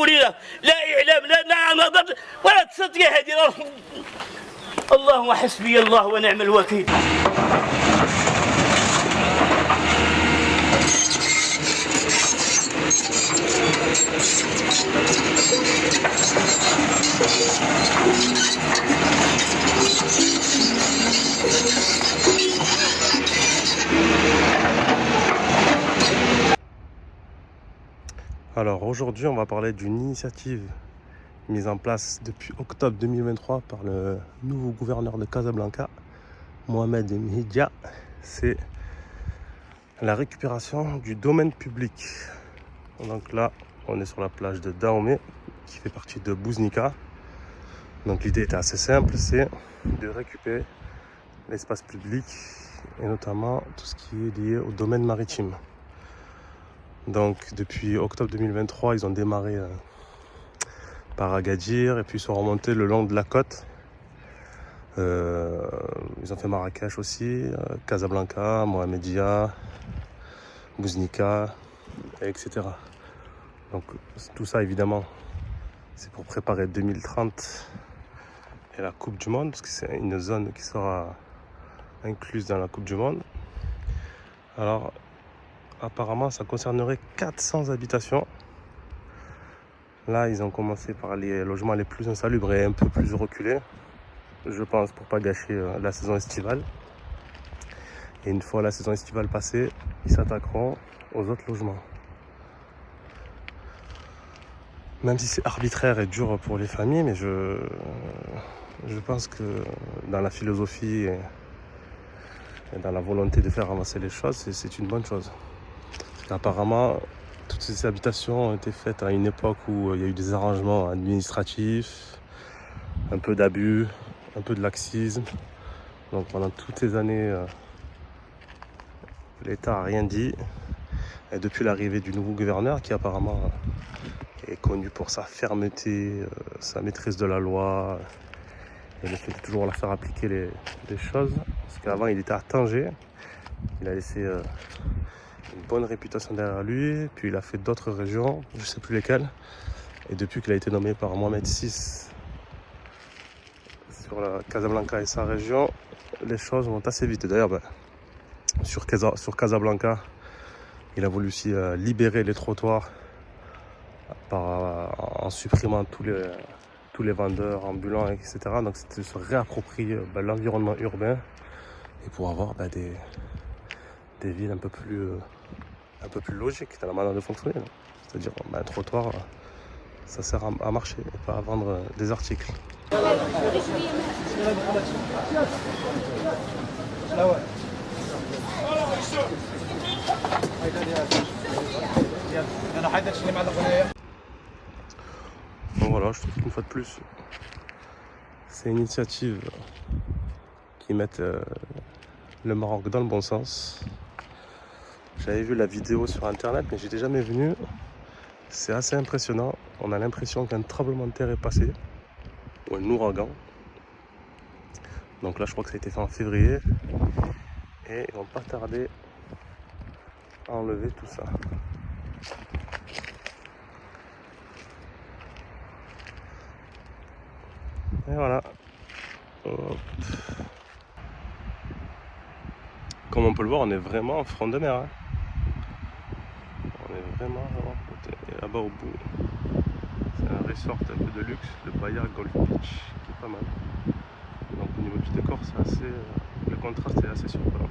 يجيبوا لنا لا اعلام لا نظر ولا تصدق هذه. اللهم حسبي الله ونعم الوكيل. Alors aujourd'hui, on va parler d'une initiative mise en place depuis octobre 2023 par le nouveau gouverneur de Casablanca, Mohamed Mhidia. C'est la récupération du domaine public. Donc là, on est sur la plage de Dahomey, qui fait partie de Bouznika. Donc l'idée était assez simple, c'est de récupérer l'espace public et notamment tout ce qui est lié au domaine maritime. Donc depuis octobre 2023, ils ont démarré par Agadir et puis ils sont remontés le long de la côte. Ils ont fait Marrakech aussi, Casablanca, Mohamedia, Bouznika, etc. Donc tout ça évidemment, c'est pour préparer 2030 et la Coupe du Monde, parce que c'est une zone qui sera incluse dans la Coupe du Monde. Alors apparemment, ça concernerait 400 habitations. Là, ils ont commencé par les logements les plus insalubres et un peu plus reculés, je pense, pour pas gâcher la saison estivale. Et une fois la saison estivale passée, ils s'attaqueront aux autres logements. Même si c'est arbitraire et dur pour les familles, mais je pense que dans la philosophie et dans la volonté de faire avancer les choses, c'est une bonne chose. Apparemment, toutes ces habitations ont été faites à une époque où il y a eu des arrangements administratifs, un peu d'abus, un peu de laxisme. Donc pendant toutes ces années, l'État n'a rien dit. Et depuis l'arrivée du nouveau gouverneur, qui apparemment est connu pour sa fermeté, sa maîtrise de la loi, et le fait de toujours la faire appliquer les choses. Parce qu'avant, il était à Tanger. Il a laissé une bonne réputation derrière lui, puis il a fait d'autres régions, je ne sais plus lesquelles, et depuis qu'il a été nommé par Mohamed VI sur la Casablanca et sa région, les choses vont assez vite. D'ailleurs, sur Casablanca, il a voulu aussi libérer les trottoirs en supprimant tous les vendeurs ambulants, etc. Donc c'était se réapproprier l'environnement urbain et pour avoir des villes un peu plus logiques dans la manière de fonctionner. C'est-à-dire un trottoir, ça sert à marcher et pas à vendre des articles. Donc voilà, je trouve qu'une fois de plus, c'est une initiative qui met le Maroc dans le bon sens. J'avais vu la vidéo sur internet, mais j'étais jamais venu. C'est assez impressionnant. On a l'impression qu'un tremblement de terre est passé, ou un ouragan. Donc là, je crois que ça a été fait en février. Et ils vont pas tarder à enlever tout ça. Et voilà. Hop. Comme on peut le voir, on est vraiment en front de mer. Hein. On est vraiment côté. Et là-bas au bout, c'est un resort un peu de luxe, le Bahia Golf Beach, qui est pas mal. Donc au niveau du décor, c'est assez, le contraste est assez surprenant.